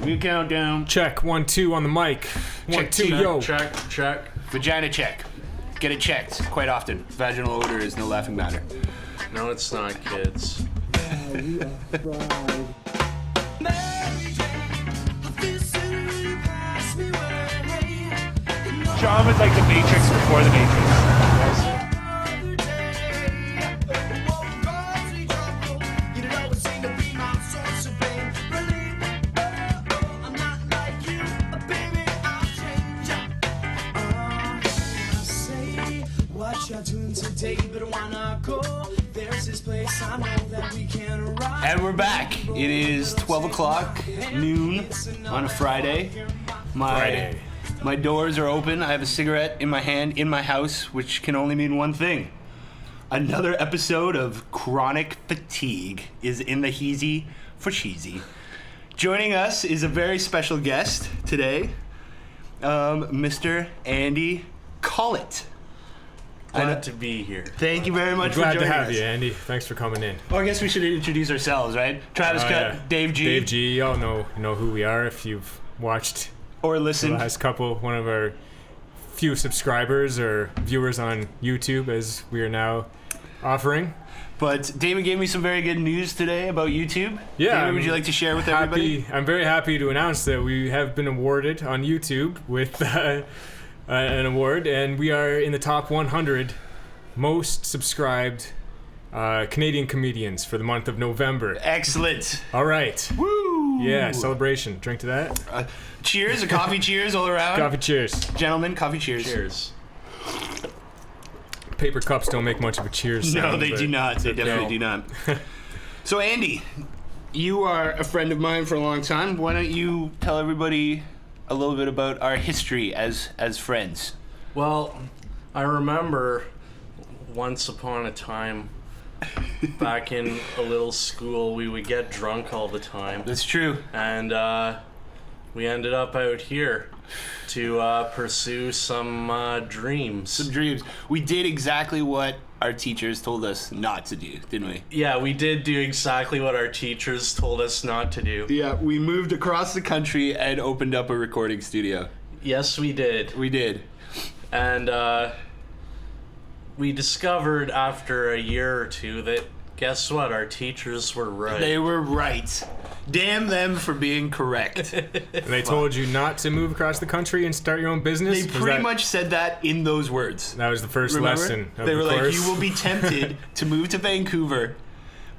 Give me a countdown. Check, 1, 2 on the mic. One, two, yo. Check. Vagina check. Get it checked quite often. Vaginal odor is no laughing matter. No, it's not, kids. Sean was like the Matrix before the Matrix. And we're back. It is 12 o'clock, noon on a Friday. My doors are open. I have a cigarette in my hand in my house, which can only mean one thing. Another episode of Chronic Fatigue is in the heezy for cheesy. Joining us is a very special guest today, Mr. Andy Collett. Glad to be here. Thank you very much for joining us. Glad to have you, Andy. Thanks for coming in. Oh, I guess we should introduce ourselves, right? Travis Cut, yeah. Dave G. Dave G. Y'all know who we are if you've watched or listened. The last one of our few subscribers or viewers on YouTube, as we are now offering. But David gave me some very good news today about YouTube. Yeah. David, would you like to share with everybody? I'm very happy to announce that we have been awarded on YouTube with an award, and we are in the top 100 most subscribed Canadian comedians for the month of November. Excellent. All right. Woo! Yeah, celebration. Drink to that. Cheers, a coffee cheers all around. Coffee cheers. Gentlemen, coffee cheers. Cheers. Paper cups don't make much of a cheers sound. No, they do not. They definitely do not. So, Andy, you are a friend of mine for a long time. Why don't you tell everybody a little bit about our history as friends? Well, I remember once upon a time back in a little school, we would get drunk all the time. That's true. And we ended up out here to pursue some dreams. Some dreams. We did exactly what our teachers told us not to do, didn't we? Yeah, we did do exactly what our teachers told us not to do. Yeah, we moved across the country and opened up a recording studio. Yes, we did. We did. And we discovered after a year or two that, guess what? Our teachers were right. They were right. Damn them for being correct. They told you not to move across the country and start your own business? They pretty much said that in those words. That was the first lesson of They were the like, course. you will be tempted to move to Vancouver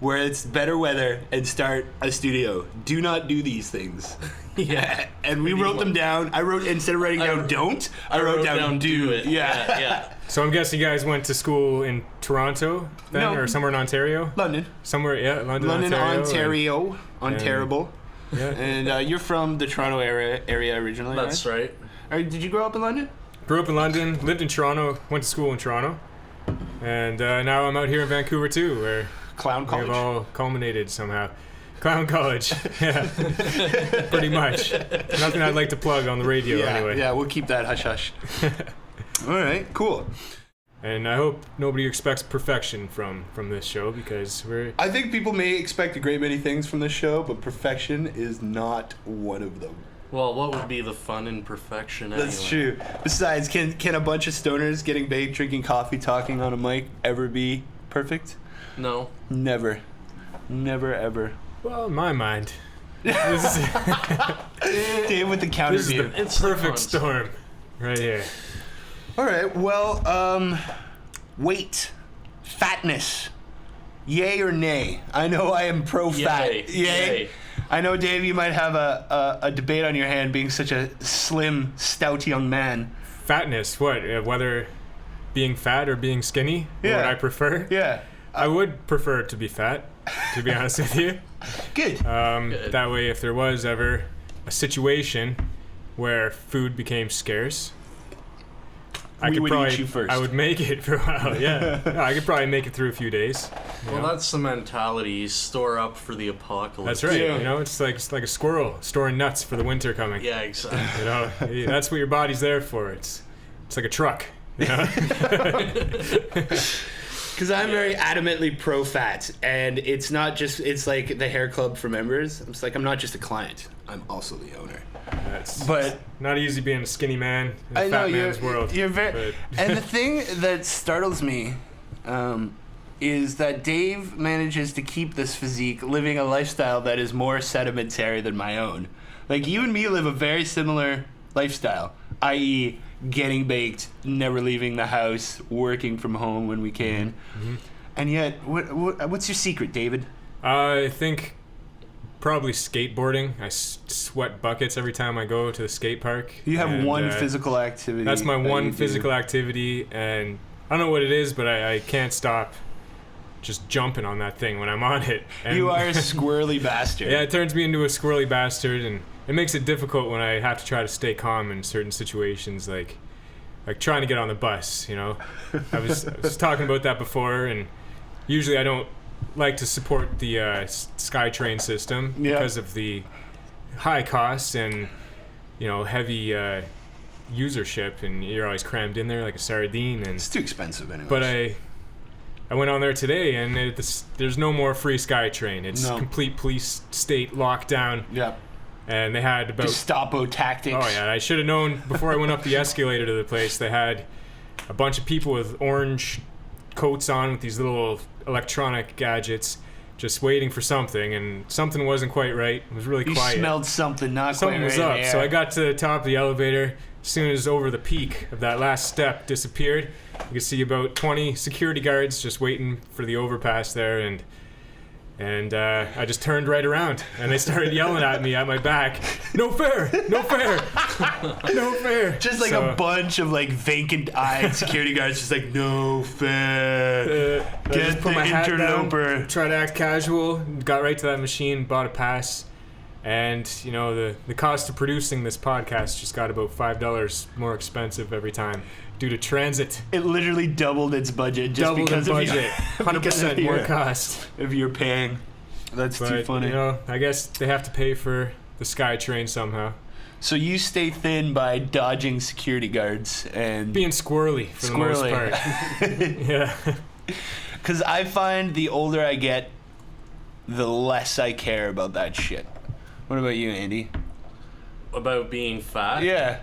where it's better weather and start a studio. Do not do these things. Yeah. And we wrote them down. I wrote, instead of writing down don't, I wrote down do it. Yeah. So I'm guessing you guys went to school in Toronto then, or somewhere in Ontario? London. Somewhere, yeah, London, Ontario. Ontario. Yeah. And you're from the Toronto area originally, That's right. Did you grow up in London? Grew up in London, lived in Toronto, went to school in Toronto. And now I'm out here in Vancouver too, where Clown College? we've all culminated somehow. Clown College, yeah. Pretty much. Nothing I'd like to plug on the radio anyway. Yeah, we'll keep that hush-hush. All right, cool. And I hope nobody expects perfection from this show, because I think people may expect a great many things from this show, but perfection is not one of them. Well, what would be the fun in perfection anyway? That's true. Besides, can a bunch of stoners getting baked, drinking coffee, talking on a mic ever be perfect? No. Never. Never, ever. well, in my mind, Dave with the counter this is view. the perfect storm right here. All right, well, weight, fatness, yay or nay? I know I am pro-fat. Yay. I know, Dave, you might have a debate on your hand being such a slim, stout young man. Fatness, what? Whether being fat or being skinny? Yeah. What I prefer? Yeah. I would prefer to be fat, to be honest with you. Good. Good. That way, if there was ever a situation where food became scarce, We would eat you first. I would make it for a while, yeah. No, I could probably make it through a few days. Well, that's the mentality. You store up for the apocalypse. That's right. Yeah. You know, it's like a squirrel storing nuts for the winter coming. Yeah, exactly. You know, that's what your body's there for. It's like a truck. You know? Because I'm very adamantly pro-fat, and it's not just, it's like the hair club for members. It's like, I'm not just a client, I'm also the owner. But not easy being a skinny man in a fat man's world. You're very, and the thing that startles me is that Dave manages to keep this physique living a lifestyle that is more sedimentary than my own. Like, you and me live a very similar lifestyle, i.e., getting baked, never leaving the house, working from home when we can. Mm-hmm. And yet, what's your secret, David? I think probably skateboarding. I sweat buckets every time I go to the skate park. You have one physical activity. That's my one physical activity, and I don't know what it is, but I can't stop just jumping on that thing when I'm on it. And you are a squirrely bastard. Yeah, it turns me into a squirrely bastard, and it makes it difficult when I have to try to stay calm in certain situations, like trying to get on the bus, you know. I was talking about that before, and usually I don't like to support the Skytrain system because of the high costs and, you know, heavy usership, and you're always crammed in there like a sardine. And it's too expensive anyway. But I went on there today, and there's no more free Skytrain. It's complete police state lockdown. Yeah. And they had about Gestapo tactics. Oh yeah, I should have known before I went up the escalator to the place. They had a bunch of people with orange coats on with these little electronic gadgets, just waiting for something, and something wasn't quite right. It was really quiet. You smelled something not something quite right. Something was up. So I got to the top of the elevator. As soon as over the peak of that last step disappeared, you could see about 20 security guards just waiting for the overpass there, and I just turned right around, and they started yelling at me at my back, "No fair! No fair! No fair!" Just like a bunch of like vacant-eyed security guards, just like, "No fair!" Get put the my hat interloper. Down, try to act casual. Got right to that machine, bought a pass, and you know the cost of producing this podcast just got about $5 more expensive every time. Due to transit, it literally doubled its budget just because of budget. 100% more cost if you're paying. That's too funny. You know, I guess they have to pay for the Skytrain somehow. So you stay thin by dodging security guards and being squirrely for the most part. Yeah. Because I find the older I get, the less I care about that shit. What about you, Andy? About being fat? Yeah.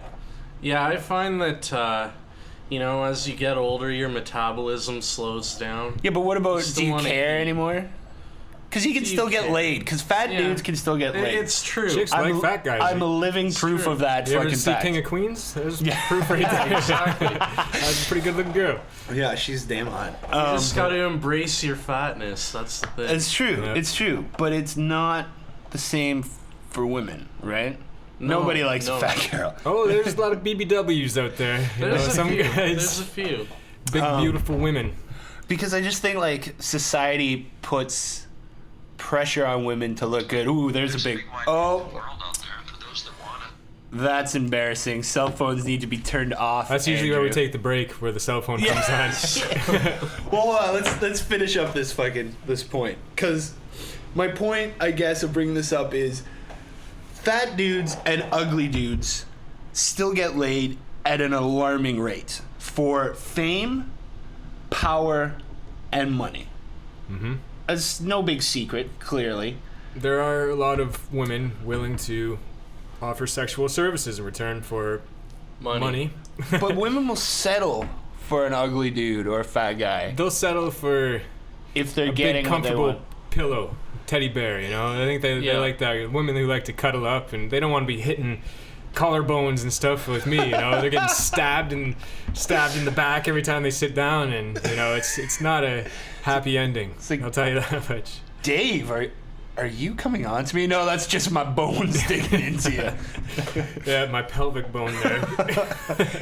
Yeah, I find that you know, as you get older, your metabolism slows down. Yeah, but what about, do you care anymore? Because you can still get laid. Because fat dudes can still get laid. It's true. Chicks like fat guys. I'm a living proof of that you fucking ever see fact. King of Queens? There's proof right there. Exactly. That's a pretty good looking girl. Yeah, she's damn hot. You just got to embrace your fatness. That's the thing. It's true. Yeah. It's true. But it's not the same for women, right? Nobody likes a fat girl. Oh, there's a lot of BBWs out there. There's a few. Guys, there's a few. Big, beautiful women. Because I just think, like, society puts pressure on women to look good. Ooh, there's a big... Oh. That's embarrassing. Cell phones need to be turned off. That's usually where we take the break, where the cell phone comes on. Well, let's finish up this point. Because my point, I guess, of bringing this up is... fat dudes and ugly dudes still get laid at an alarming rate for fame, power, and money. Mm-hmm. It's no big secret, clearly. There are a lot of women willing to offer sexual services in return for money. But women will settle for an ugly dude or a fat guy. They'll settle for if they're a getting big, comfortable what they want. pillow. Teddy bear, you know. I think they like that. Women who like to cuddle up, and they don't want to be hitting collarbones and stuff with me. You know, they're getting stabbed in the back every time they sit down, and you know, it's not a happy ending. Like, I'll tell you that much. Dave, are you coming on to me? No, that's just my bones digging into you. Yeah, my pelvic bone there.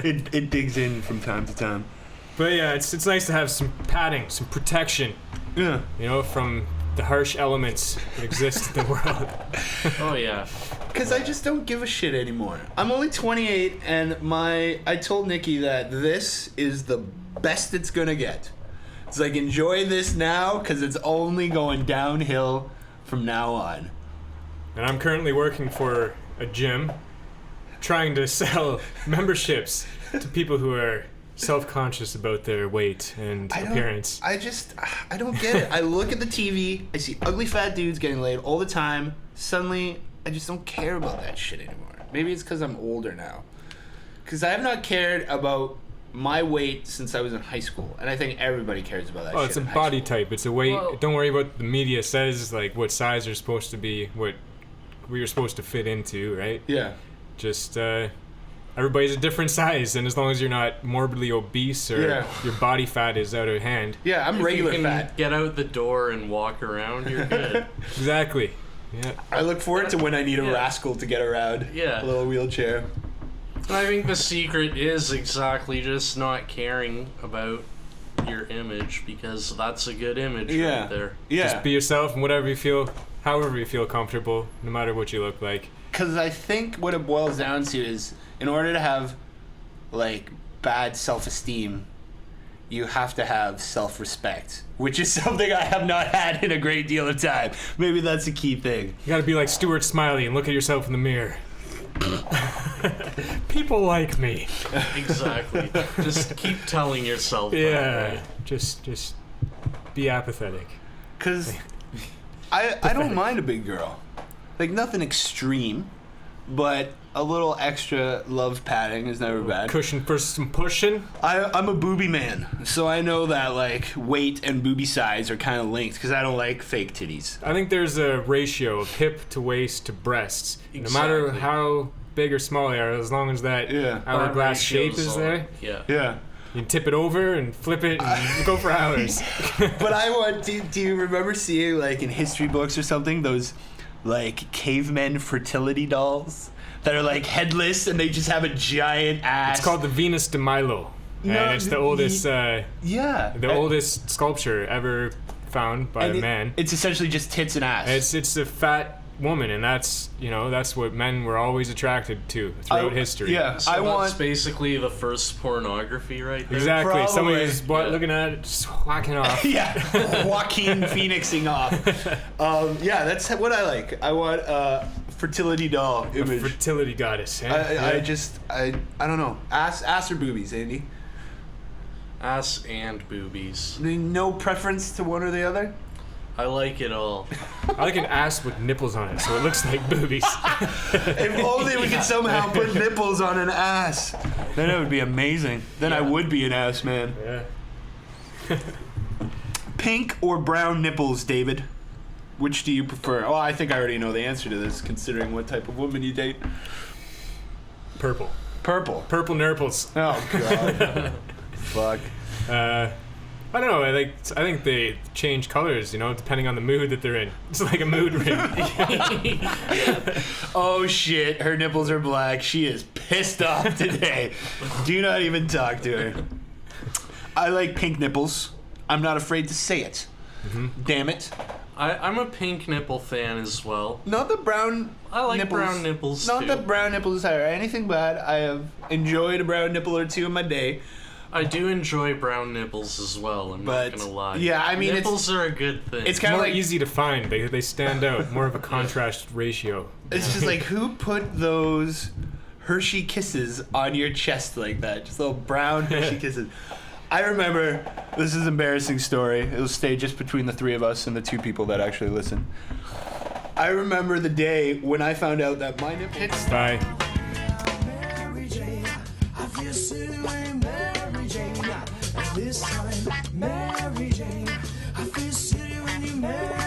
it digs in from time to time. But yeah, it's nice to have some padding, some protection. Yeah. You know, from the harsh elements that exist in the world. Oh yeah. Because I just don't give a shit anymore. I'm only 28, and I told Nikki that this is the best it's gonna get. It's like, enjoy this now, because it's only going downhill from now on. And I'm currently working for a gym, trying to sell memberships to people who are self-conscious about their weight and appearance. I don't get it. I look at the TV, I see ugly fat dudes getting laid all the time. Suddenly, I just don't care about that shit anymore. Maybe it's because I'm older now. Because I have not cared about my weight since I was in high school, and I think everybody cares about that shit. Oh, it's a body type. It's a weight. Well, don't worry about what the media says, like what size you're supposed to be, what you're supposed to fit into, right? Yeah. Just everybody's a different size, and as long as you're not morbidly obese or your body fat is out of hand. Yeah, I'm regular you can fat. Get out the door and walk around, you're good. Exactly. Yeah. I look forward to when I need a rascal to get around. Yeah. A little wheelchair. I think the secret is exactly just not caring about your image, because that's a good image right there. Yeah. Just be yourself and whatever you feel, however you feel comfortable, no matter what you look like. Because I think what it boils down to is, in order to have, like, bad self-esteem, you have to have self-respect, which is something I have not had in a great deal of time. Maybe that's a key thing. You gotta be like Stuart Smiley and look at yourself in the mirror. People like me. Exactly. Just keep telling yourself Yeah. that, right? Just be apathetic. Because I don't mind a big girl. Like, nothing extreme, but a little extra love patting is never bad. Cushion for some pushing. I'm a boobie man, so I know that, like, weight and boobie size are kind of linked, because I don't like fake titties. I think there's a ratio of hip to waist to breasts. Exactly. No matter how big or small they are, as long as that hourglass shape is there, Yeah. you can tip it over and flip it and go for hours. But I want, do you remember seeing, like, in history books or something, those, like, cavemen fertility dolls that are, like, headless and they just have a giant ass? It's called the Venus de Milo. No, And it's the oldest oldest sculpture ever found by a man. It's essentially just tits and ass. It's a fat woman, and that's what men were always attracted to throughout history. Yeah, So that's basically the first pornography right there. Exactly. Probably. Somebody was looking at it, just whacking off. Yeah, Joaquin Phoenixing off. Yeah, that's what I like. I want a fertility doll image. A fertility goddess. Eh? I don't know. Ass or boobies, Andy? Ass and boobies. No preference to one or the other? I like it all. I like an ass with nipples on it, so it looks like boobies. If only we could somehow put nipples on an ass. Then it would be amazing. Then I would be an ass man. Yeah. Pink or brown nipples, David? Which do you prefer? Oh, I think I already know the answer to this, considering what type of woman you date. Purple. Purple. Purple nurples. Oh, God. Fuck. I don't know. I think they change colors, depending on the mood that they're in. It's like a mood ring. Oh shit, her nipples are black. She is pissed off today. Do not even talk to her. I like pink nipples. I'm not afraid to say it. Mm-hmm. Damn it. I'm a pink nipple fan as well. Not the brown I like nipples. brown nipples Not too. the brown nipples are anything bad. I have enjoyed a brown nipple or two in my day. I do enjoy brown nipples as well, I'm not gonna lie. Yeah, I mean, nipples are a good thing. It's kind of more like easy to find. They stand out. More of a contrast ratio. It's just like, who put those Hershey Kisses on your chest like that? Just little brown Hershey Kisses. I remember, this is an embarrassing story. It'll stay just between the three of us and the two people that actually listen. I remember the day when I found out that my nipples... Bye. This time, Mary Jane, I feel silly when you marry